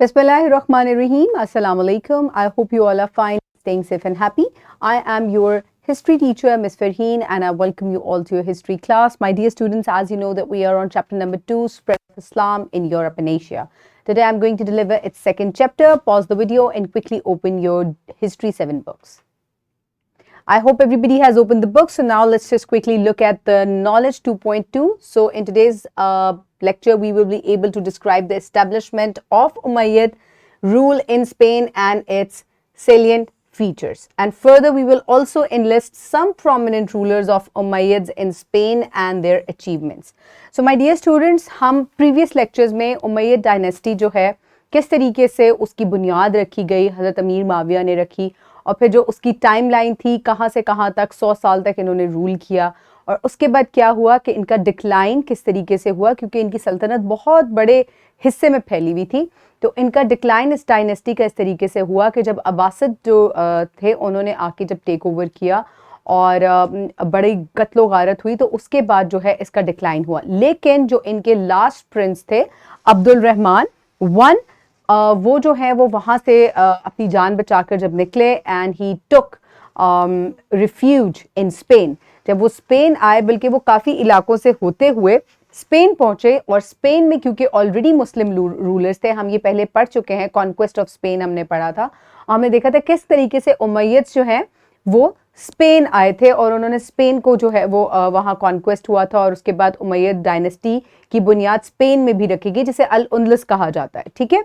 Bismillahirrahmanirrahim. Assalamu alaikum. I hope you all are fine, staying safe and happy. I am your history teacher, Ms. Farheen, and I welcome you all to your history class. My dear students, as you know that we are on chapter number 2, Spread of Islam in Europe and Asia. Today I'm going to deliver its second chapter. Pause the video and quickly open your History 7 books. I hope everybody has opened the book. So now let's just quickly look at the Knowledge 2.2. So in today's lecture, we will be able to describe the establishment of Umayyad rule in Spain and its salient features. And further, we will also enlist some prominent rulers of Umayyads in Spain and their achievements. So my dear students, हम previous lectures में Umayyad dynasty जो है किस तरीके से उसकी बुनियाद रखी गई, हज़रत अमीर माविया ने रखी, और फिर जो उसकी टाइमलाइन थी कहाँ से कहाँ तक 100 साल तक इन्होंने रूल किया, और उसके बाद क्या हुआ कि इनका डिक्लाइन किस तरीके से हुआ, क्योंकि इनकी सल्तनत बहुत बड़े हिस्से में फैली हुई थी। तो इनका डिक्लाइन इस डायनेस्टी का इस तरीके से हुआ कि जब अब्बासिद जो थे उन्होंने आके जब टेक ओवर किया और बड़ी कत्लो गारत हुई, तो उसके बाद जो है इसका डिक्लाइन हुआ। लेकिन जो इनके लास्ट प्रिंस थे अब्दुल रहमान वन, वो जो है वो वहाँ से अपनी जान बचाकर जब निकले and he took refuge in Spain. जब वो स्पेन आए, बल्कि वो काफ़ी इलाकों से होते हुए स्पेन पहुँचे, और स्पेन में क्योंकि ऑलरेडी मुस्लिम रूलर्स थे, हम ये पहले पढ़ चुके हैं, कॉन्क्वेस्ट ऑफ स्पेन हमने पढ़ा था, हमने देखा था किस तरीके से उमैय्यद्स जो हैं वो स्पेन आए थे और उन्होंने स्पेन को जो है वो वहाँ कॉन्क्वेस्ट हुआ था, और उसके बाद उमैय्यद डायनेस्टी की बुनियाद स्पेन में भी रखी गई, जिसे अल उंदलस कहा जाता है। ठीक है,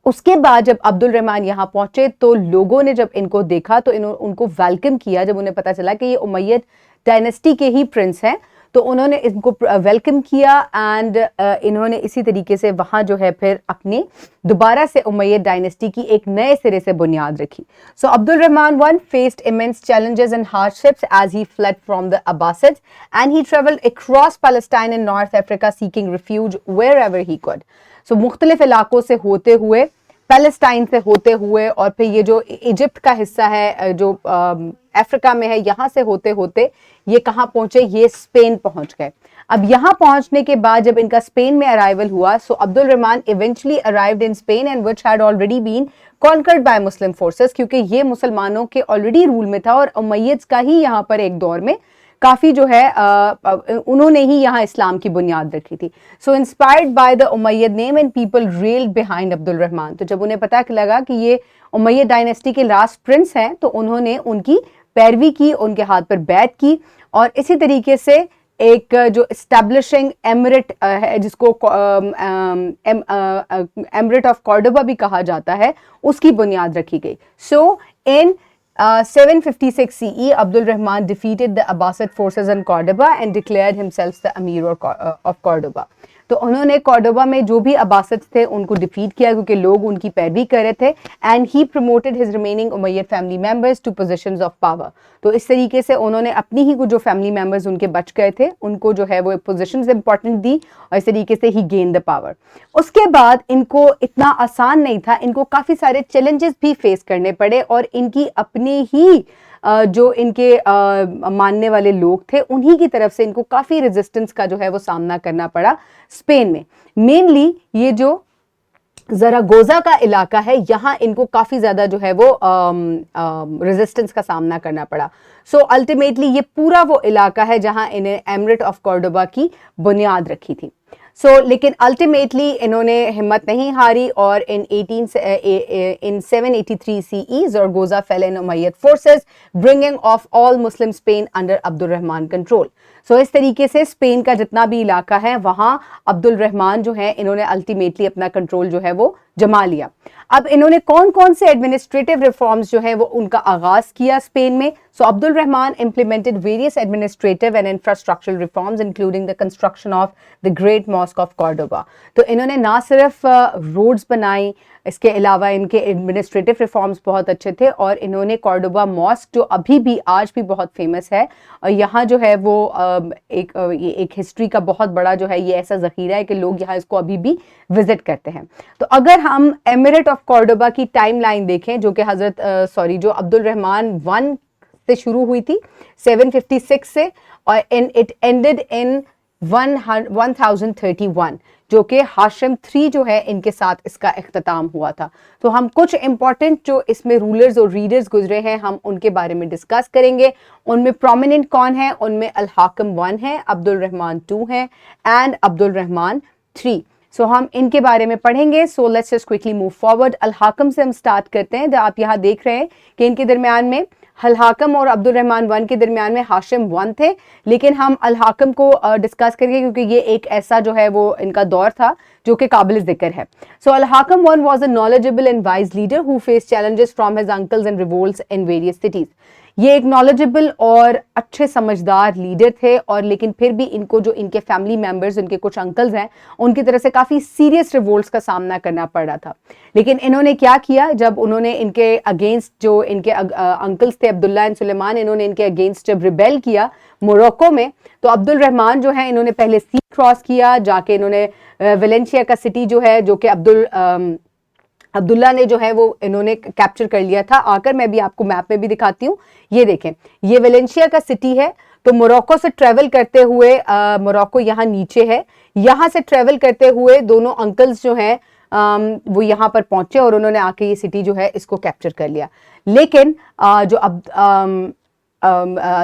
उसके बाद जब अब्दुल रहमान यहाँ पहुंचे तो लोगों ने जब इनको देखा तो उनको वेलकम किया। जब उन्हें पता चला कि ये उमैय्यद डायनेस्टी के ही प्रिंस हैं तो उन्होंने इनको वेलकम किया एंड इन्होंने इसी तरीके से वहाँ जो है फिर अपनी दोबारा से उमैय्यद डायनेस्टी की एक नए सिरे से बुनियाद रखी। So Abdul Rahman one faced immense challenges and hardships as he fled from the Abbasids, and he traveled across Palestine and North Africa seeking refuge wherever he could. सो मुख्तलिफ इलाकों से होते हुए, पैलेस्टाइन से होते हुए, और फिर ये जो इजिप्ट का हिस्सा है जो अफ्रीका में है, यहाँ से होते होते ये कहाँ पहुँचे, ये स्पेन पहुँच गए। अब यहाँ पहुँचने के बाद जब इनका स्पेन में अराइवल हुआ, so Abdul Rahman eventually arrived in Spain and which had already been conquered by Muslim forces, क्योंकि ये मुसलमानों के ऑलरेडी रूल में था और उमैय्यद्स का ही यहाँ पर एक दौर में काफ़ी जो है उन्होंने ही यहाँ इस्लाम की बुनियाद रखी थी। So inspired by the Umayyad name and people rallied behind Abdul Rahman, तो जब उन्हें पता लगा कि ये उमैय्यद डायनेस्टी के लास्ट प्रिंस हैं तो उन्होंने उनकी पैरवी की, उनके हाथ पर बैत की, और इसी तरीके से एक जो एस्टैब्लिशिंग एमिरेट है जिसको एमिरेट ऑफ कॉर्डोबा भी कहा जाता है, उसकी बुनियाद रखी गई। सो इन 756 CE, Abdul Rahman defeated the Abbasid forces in Cordoba and declared himself the Amir of Cordoba. तो उन्होंने कॉर्डोबा में जो भी अब्बासिद्स थे उनको डिफीट किया क्योंकि लोग उनकी पैरवी कर रहे थे, and he promoted his remaining Umayyad family members to positions of power. तो इस तरीके से उन्होंने अपनी ही कुछ जो फैमिली मेंबर्स उनके बच गए थे उनको जो है वो पोजीशंस इंपॉर्टेंट दी, और इस तरीके से ही गेन द पावर। उसके बाद इनको इतना आसान नहीं था, इनको काफ़ी सारे चैलेंजेस भी फेस करने पड़े, और इनकी अपनी ही जो इनके मानने वाले लोग थे उन्हीं की तरफ से इनको काफ़ी रेजिस्टेंस का जो है वो सामना करना पड़ा स्पेन में। मेनली ये जो ज़रागोज़ा का इलाका है, यहाँ इनको काफ़ी ज़्यादा जो है वो रेजिस्टेंस का सामना करना पड़ा। सो अल्टीमेटली ये पूरा वो इलाका है जहाँ इन्हें एमिरेट ऑफ कॉर्डोबा की बुनियाद रखी थी। लेकिन अल्टीमेटली इन्होंने हिम्मत नहीं हारी, और in 783 CE Zaragoza fell in Umayyad forces bringing of all Muslim Spain under Abdul Rahman control. इस तरीके से स्पेन का जितना भी इलाका है वहाँ अब्दुल रहमान जो है इन्होंने अल्टीमेटली अपना कंट्रोल जो है वो जमा लिया। अब इन्होंने कौन कौन से एडमिनिस्ट्रेटिव रिफॉर्म्स जो है वो उनका आगाज किया स्पेन में। Abdul Rahman implemented various administrative and infrastructural reforms including the construction of the Great Mosque of Cordoba। तो इन्होंने ना सिर्फ रोड्स बनाई, इसके अलावा इनके एडमिनिस्ट्रेटिव रिफॉर्म्स बहुत अच्छे थे, और इन्होंने कॉर्डोबा मॉस्क जो अभी भी आज भी बहुत फेमस है, और यहाँ जो है वो एक हिस्ट्री का बहुत बड़ा जो है ये ऐसा ज़ख़ीरा है कि लोग यहाँ इसको अभी भी विजिट करते हैं। तो अगर हम एमिरेट ऑफ कॉर्डोबा की टाइम लाइन देखें जो कि जो अब्दुल रहमान वन से शुरू हुई थी 756 से, और इट एंडेड इन 1031, जो कि हाशिम 3 जो है इनके साथ इसका इख्तिताम हुआ था। तो हम कुछ इंपॉर्टेंट जो इसमें रूलर्स और रीडर्स गुजरे हैं हम उनके बारे में डिस्कस करेंगे। उनमें प्रोमिनेंट कौन है? उनमें अल हाकिम 1 है, अब्दुल रहमान 2 है एंड अब्दुल रहमान 3। सो हम इनके बारे में पढ़ेंगे। So let's just quickly move forward. Al Hakim से हम स्टार्ट करते हैं। आप यहाँ देख रहे हैं कि इनके दरमियान में अल हाकिम और अब्दुल रहमान 1 के दरमियान में हाशिम 1 थे, लेकिन हम अल हाकिम को डिस्कस करेंगे क्योंकि ये एक ऐसा जो है वो इनका दौर था जो कि काबिल जिक्र है। सो Al Hakim 1 was a knowledgeable and wise leader who faces challenges from his uncles and revolts in various cities. ये एक नॉलेजेबल और अच्छे समझदार लीडर थे, और लेकिन फिर भी इनको जो इनके फैमिली मेंबर्स, उनके कुछ अंकल्स हैं, उनकी तरफ से काफ़ी सीरियस रिवोल्ट्स का सामना करना पड़ रहा था। लेकिन इन्होंने क्या किया, जब उन्होंने इनके अगेंस्ट जो इनके अंकल्स थे अब्दुल्ला एंड सुलेमान, इन्होंने इनके अगेंस्ट जब रिबेल किया मोरक्को में, तो अब्दुल रहमान जो है इन्होंने पहले सी क्रॉस किया, जाके इन्होंने वेलेंशिया का सिटी जो है, जो कि अब्दुल्ला ने जो है वो इन्होंने कैप्चर कर लिया था। आकर मैं भी आपको मैप में भी दिखाती हूँ। ये देखें, ये वेलेंशिया का सिटी है। तो मोरक्को से ट्रेवल करते हुए, मोरक्को यहाँ नीचे है, यहाँ से ट्रेवल करते हुए दोनों अंकल्स जो हैं वो यहाँ पर पहुंचे और उन्होंने आके ये सिटी जो है इसको कैप्चर कर लिया। लेकिन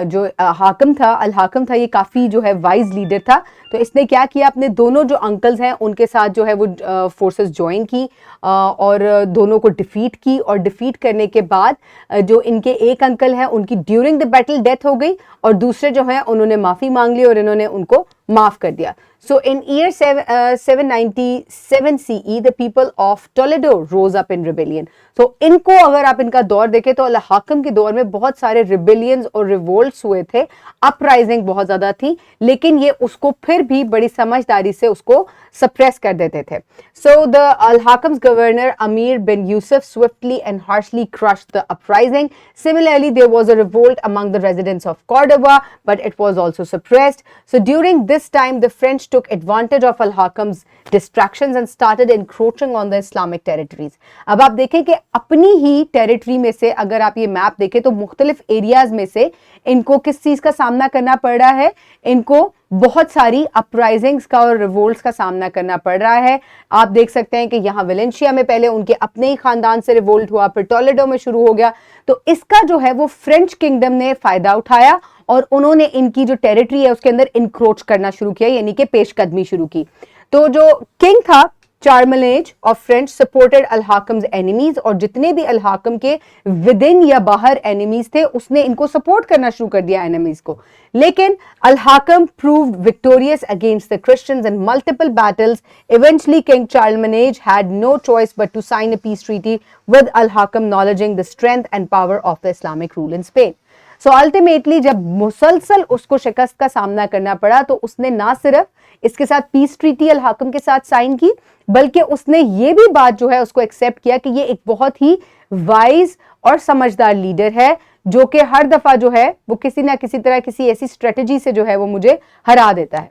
जो हाकिम था, अल हाकिम था, ये काफ़ी जो है वाइज लीडर था। तो इसने क्या किया, अपने दोनों जो अंकल्स हैं उनके साथ जो है वो फोर्सेस ज्वाइन की और दोनों को डिफीट की, और डिफीट करने के बाद जो इनके एक अंकल हैं उनकी ड्यूरिंग द बैटल डेथ हो गई, और दूसरे जो हैं उन्होंने माफ़ी मांग ली और इन्होंने उनको माफ़ कर दिया। So in year 797 CE, the people of Toledo rose up in rebellion. So इनको अगर आप इनका दौर देखें तो अल हाकिम के दौर में बहुत सारे रिबेलियंस और रिवोल्ट्स हुए थे, अपराइजिंग बहुत ज़्यादा थी, लेकिन ये उसको फिर भी बड़ी समझदारी से उसको सप्रेस कर देते थे। So the Al Hakim's governor Amir bin Yusuf swiftly and harshly crushed the uprising. Similarly, there was a revolt among the residents of Cordoba, but it was also suppressed. So during this time, the French took advantage of Al Hakim's distractions and started encroaching on the Islamic territories. अब आप देखें कि अपनी ही territory में से, अगर आप ये मैप देखें तो मुख्तलिफ एरियाज में से इनको किस चीज़ का सामना करना पड़ रहा है? इनको बहुत सारी अपराइजिंग्स का और रिवोल्ट्स का सामना करना पड़ रहा है। आप देख सकते हैं कि यहाँ वेलेंशिया में पहले उनके अपने ही खानदान से रिवोल्ट हुआ, फिर टोलेडो में शुरू हो गया। तो इसका जो है वो फ्रेंच किंगडम ने फायदा उठाया और उन्होंने इनकी जो टेरिटरी है उसके अंदर इंक्रोच करना शुरू किया, यानी कि पेशकदमी शुरू की। तो जो किंग था Charlemagne of French supported al Hakim's enemies, और जितने भी अल हाकिम के विद इन या बाहर एनिमीज थे उसने इनको सपोर्ट करना शुरू कर दिया एनिमीज को। लेकिन al Hakim proved victorious against the Christians in multiple battles. Eventually king Charlemagne had no choice but to sign a peace treaty with al Hakim, acknowledging the strength and power of the Islamic rule in Spain. So ultimately जब मुसलसल उसको शिकस्त का सामना करना पड़ा तो उसने ना सिर्फ इसके साथ पीस ट्रीटी अल हाकिम के साथ साइन की, बल्कि उसने ये भी बात जो है उसको एक्सेप्ट किया कि ये एक बहुत ही वाइज और समझदार लीडर है, जो कि हर दफा जो है वो किसी ना किसी तरह किसी ऐसी स्ट्रेटजी से जो है वो मुझे हरा देता है।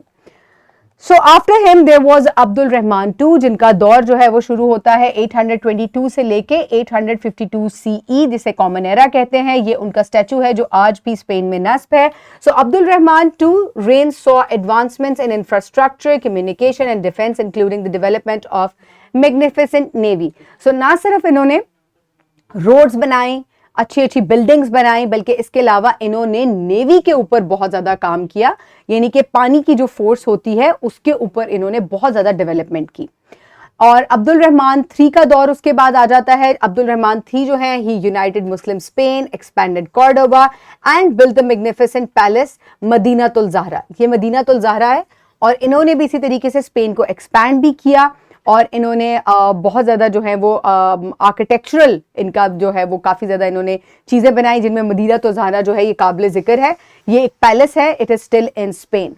So after him there was Abdul Rahman 2, जिनका दौर जो है वो शुरू होता है 822 से लेके 852 CE, जिसे कॉमन एरा कहते हैं। ये उनका स्टैचू है जो आज भी स्पेन में नस्ब है। सो Abdul Rahman 2 reign saw advancements in infrastructure, communication and defense, including the development of magnificent navy. So ना सिर्फ इन्होंने रोड्स बनाई, अच्छी अच्छी बिल्डिंग्स बनाई, बल्कि इसके अलावा इन्होंने नेवी के ऊपर बहुत ज़्यादा काम किया, यानी कि पानी की जो फोर्स होती है उसके ऊपर इन्होंने बहुत ज़्यादा डेवलपमेंट की। और अब्दुल रहमान 3 का दौर उसके बाद आ जाता है। अब्दुल रहमान 3 जो है, he united Muslim Spain, expanded Cordoba and built the magnificent palace Madinatul Zahra. ये मदीनातुल ज़हरा है, और इन्होंने भी इसी तरीके से स्पेन को एक्सपैंड भी किया, और इन्होंने बहुत ज़्यादा जो है वो आर्किटेक्चरल इनका जो है वो काफ़ी ज़्यादा इन्होंने चीज़ें बनाई, जिनमें मदीनातुल ज़हरा जो है ये काबिल ज़िक्र है। ये एक पैलेस है, it is still in Spain.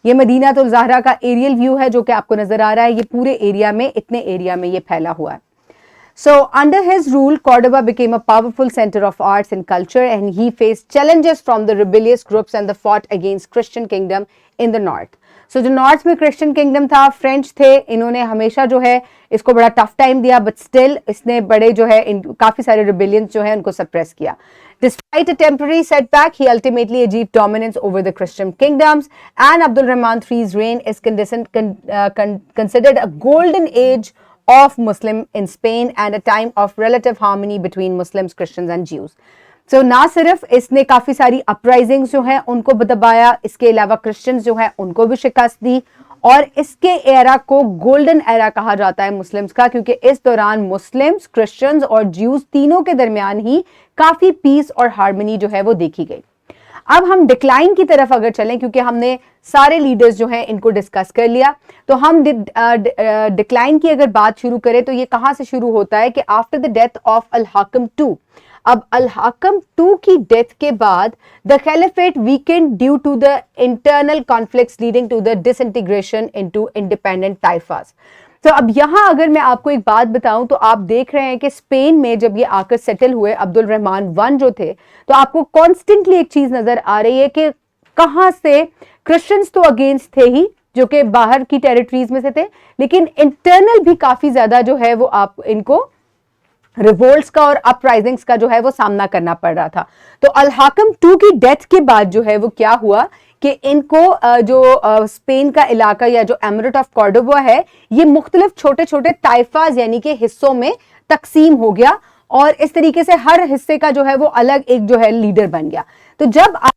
ये मदीनातुल ज़हरा का एरियल व्यू है जो कि आपको नज़र आ रहा है। ये पूरे एरिया में, इतने एरिया में ये फैला हुआ है। So under his rule, Cordoba became a powerful center of arts and culture, and he faced challenges from the rebellious groups and the fought against Christian kingdom in the north. सो जो north में Christian kingdom था, French थे, इन्होंने हमेशा जो है इसको बड़ा टफ टाइम दिया, बट स्टिल इसने बड़े जो है काफी सारे रिबेलियंस जो है उनको सप्रेस किया. Despite a temporary setback, he ultimately achieved dominance over the Christian kingdoms, and Abdul Rahman III's reign is considered a golden age of Muslim in Spain and a time of relative harmony between Muslims, Christians and Jews. So ना सिर्फ इसने काफी सारी uprisings जो हैं उनको दबाया, इसके अलावा क्रिश्चियंस जो हैं उनको भी शिकस्त दी, और इसके एरा को गोल्डन एरा कहा जाता है मुस्लिम्स का, क्योंकि इस दौरान मुस्लिम्स, क्रिश्चियंस और ज्यूज तीनों के दरमियान ही काफी पीस और हार्मनी जो है वो देखी गई. अब हम डिक्लाइन की तरफ अगर चलें, क्योंकि हमने सारे लीडर्स जो हैं इनको डिस्कस कर लिया, तो हम डिक्लाइन की अगर बात शुरू करें तो ये कहां से शुरू होता है कि after the death of Al Hakam two. अब अल हाकम टू की डेथ के बाद the caliphate weakened due to the internal conflicts leading to the disintegration into independent taifas. तो अब यहां अगर मैं आपको एक बात बताऊं तो आप देख रहे हैं कि स्पेन में जब ये आकर सेटल हुए अब्दुल रहमान वन जो थे, तो आपको कॉन्स्टेंटली एक चीज नजर आ रही है कि कहां से क्रिश्चियंस तो अगेंस्ट थे ही, जो कि बाहर की टेरिटरीज में से थे, लेकिन इंटरनल भी काफी ज्यादा जो है वो आप इनको रिवोल्ट्स का और अपराइजिंग्स का जो है वो सामना करना पड़ रहा था. तो अल हाकम टू की डेथ के बाद जो है वो क्या हुआ कि इनको जो स्पेन का इलाका या जो एमिरेट ऑफ कॉर्डोबा है, ये मुख्तलिफ छोटे छोटे ताइफाज यानी कि हिस्सों में तकसीम हो गया, और इस तरीके से हर हिस्से का जो है वो अलग एक जो है लीडर बन गया. तो जब आप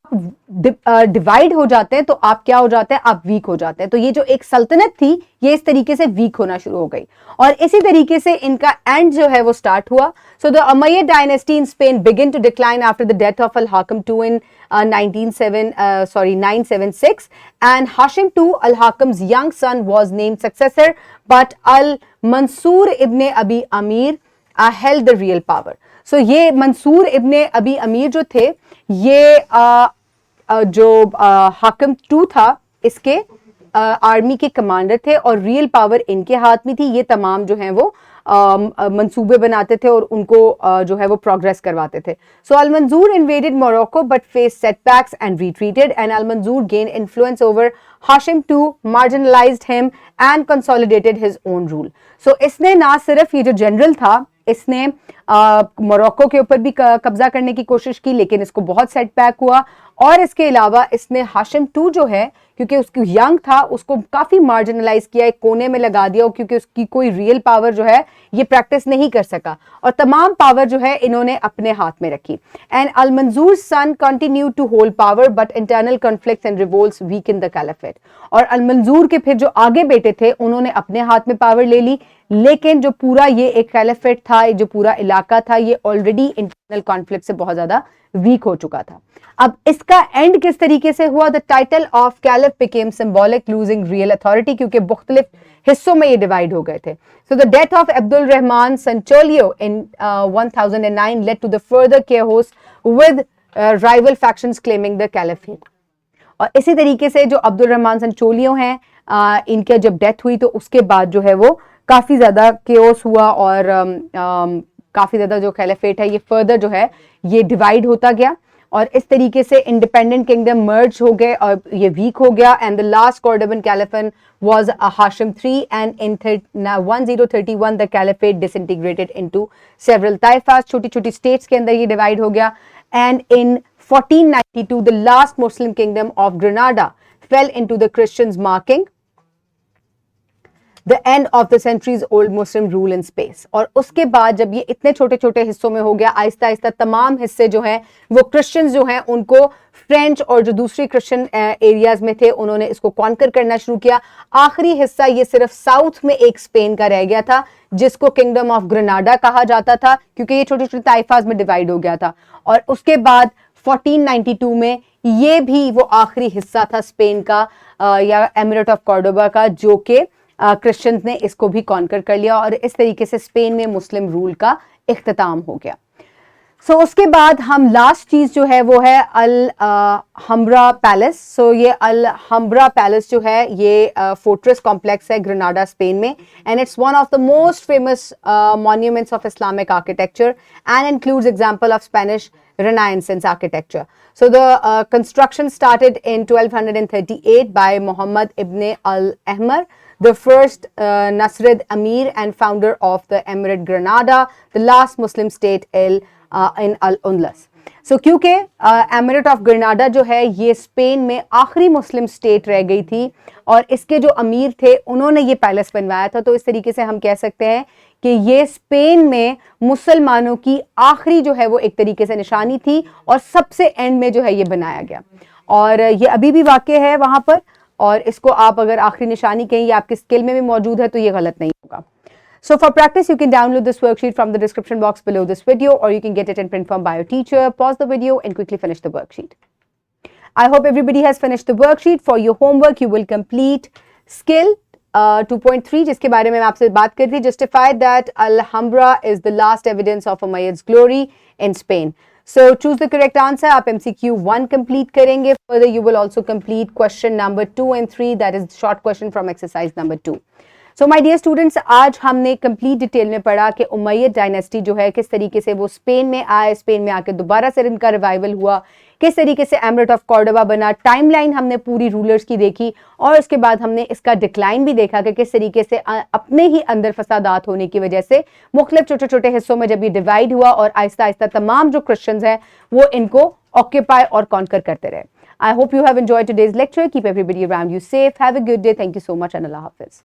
डिवाइड हो जाते हैं तो आप क्या हो जाते हैं, आप वीक हो जाते हैं. तो ये जो एक सल्तनत थी ये इस तरीके से वीक होना शुरू हो गई, और इसी तरीके से इनका एंड जो है वो स्टार्ट हुआ. So the Umayyad dynasty in Spain begin to decline after the death of Al Hakam two in 976, and Hashim II, Al Hakam's young son, was named successor, but Al Mansur ibn Abi Amir held the real power. So ये मंसूर इब्ने अबी अमीर जो थे, ये जो हाकिम to था इसके army के कमांडर थे, और रियल पावर इनके हाथ में थी. ये तमाम जो हैं वो मंसूबे बनाते थे और उनको जो है वो प्रोग्रेस करवाते थे. So al Mansur invaded Morocco but face setbacks and retreated, and Al Mansur gain influence over Hisham two, marginalized him and consolidated his own rule. So इसने ना सिर्फ ये जो जनरल था इसने मोरक्को के ऊपर भी कब्जा करने की कोशिश की, लेकिन इसको बहुत सेटबैक हुआ, और इसके अलावा इसने हाशिम टू जो है, क्योंकि उसकी यंग था, उसको काफी मार्जिनलाइज किया, एक कोने में लगा दिया, क्योंकि उसकी कोई रियल पावर जो है ये प्रैक्टिस नहीं कर सका, और तमाम पावर जो है इन्होंने अपने हाथ में रखी. And Al Mansur son continue to hold power, but internal conflicts and revolts weaken the caliphate. और अल मंसूर के फिर जो आगे बेटे थे उन्होंने अपने हाथ में पावर ले ली, लेकिन जो पूरा ये एक कैलिफेट था, जो पूरा इलाका था, ये ऑलरेडी इंटरनल कॉन्फ्लिक्ट से बहुत ज्यादा वीक हो चुका था. अब इसका एंड किस तरीके से हुआ? The title of caliph became symbolic, losing real authority, क्योंकि मुख्तलिफ हिस्सों में ये डिवाइड हो गए थे. So the death of Abdul Rahman Sanchuelo in 1009 led to the further chaos with rival factions claiming the caliphate. और इसी तरीके से जो अब्दुल रहमान संचोलियो हैं, इनके जब डेथ हुई तो उसके बाद जो है वो काफी ज्यादा केओस हुआ, और काफी ज्यादा जो कैलिफेट है ये फर्दर जो है ये डिवाइड होता गया, और इस तरीके से इंडिपेंडेंट किंगडम मर्ज हो गए और ये वीक हो गया. And the last Cordoban caliph was Hisham III, and in 1031 the caliphate disintegrated into several taifas, छोटी छोटी स्टेट्स के अंदर ये डिवाइड हो गया. And in 1492 the last Muslim kingdom of Granada fell into the Christians, marking the end of the centuries old Muslim rule in Spain. और उसके बाद जब ये इतने छोटे छोटे हिस्सों में हो गया, आहिस्ता आहिस्ता तमाम हिस्से जो हैं वो क्रिश्चियंस जो हैं उनको फ्रेंच और जो दूसरी क्रिश्चियन एरियाज में थे उन्होंने इसको कॉन्कर करना शुरू किया. आखिरी हिस्सा ये सिर्फ साउथ में एक स्पेन का रह गया था, जिसको किंगडम ऑफ ग्रेनाडा कहा जाता था, क्योंकि ये छोटे छोटे ताइफाज में डिवाइड हो गया था. और उसके बाद 1492 में ये भी वो आखिरी हिस्सा था स्पेन का या एमिरेट ऑफ कॉर्डोबा का, जो कि क्रिश्चियंस ने इसको भी कॉन्कर कर लिया, और इस तरीके से स्पेन में मुस्लिम रूल का इख्तिताम हो गया. सो उसके बाद हम लास्ट चीज जो है वो है अल हम्ब्रा पैलेस. सो ये अल हम्ब्रा पैलेस जो है ये फोर्ट्रेस कॉम्प्लेक्स है ग्रेनाडा स्पेन में, and it's one of the most famous monuments of Islamic architecture and includes example of Spanish Renaissance architecture. So the construction started in 1238 by Muhammad ibn al-Ahmar, the first Nasrid Amir and founder of the Emirate Granada, the last Muslim state in Al-Andalus. So क्योंकि emirate of Grenada जो है ये Spain में आखिरी मुस्लिम state रह गई थी और इसके जो अमीर थे उन्होंने ये पैलेस बनवाया था, तो इस तरीके से हम कह सकते हैं कि ये स्पेन में मुसलमानों की आखिरी जो है वो एक तरीके से निशानी थी और सबसे एंड में जो है ये बनाया गया, और ये अभी भी वाक़ई है वहां पर, और इसको आप अगर आखिरी निशानी कहें, ये आपके स्किल में भी मौजूद है तो ये गलत नहीं होगा. So for practice, you can download this worksheet from the description box below this video, or you can get it in print form by your teacher. Pause the video and quickly finish the worksheet. I hope everybody has finished the worksheet. For your homework, you will complete skill 2.3, जिसके बारे में मैं आपसे बात कर रही थी. Justify that Alhambra is the last evidence of Umayyad's glory in Spain. So choose the correct answer. आप MCQ 1 complete करेंगे. Further, you will also complete question number 2 and 3. That is short question from exercise number 2. So my dear students, आज हमने complete detail में पढ़ा कि Umayyad dynasty जो है किस तरीके से वो स्पेन में आए, स्पेन में आके दोबारा से इनका रिवाइवल हुआ, किस तरीके से एमिरेट ऑफ कॉर्डोबा बना. टाइमलाइन हमने पूरी रूलर्स की देखी और उसके बाद हमने इसका डिक्लाइन भी देखा कि किस तरीके से अपने ही अंदर फसादात होने की वजह से मुख्तलिफ छोटे छोटे हिस्सों में जब ये डिवाइड हुआ और आहिस्ता आहिस्ता तमाम जो क्रिश्चियंस हैं वो इनको ऑक्यूपाई और कॉन्कर करते रहे. I hope you have enjoyed today's lecture. Keep everybody around you safe. Have a good day. Thank you so much and Allah Hafiz.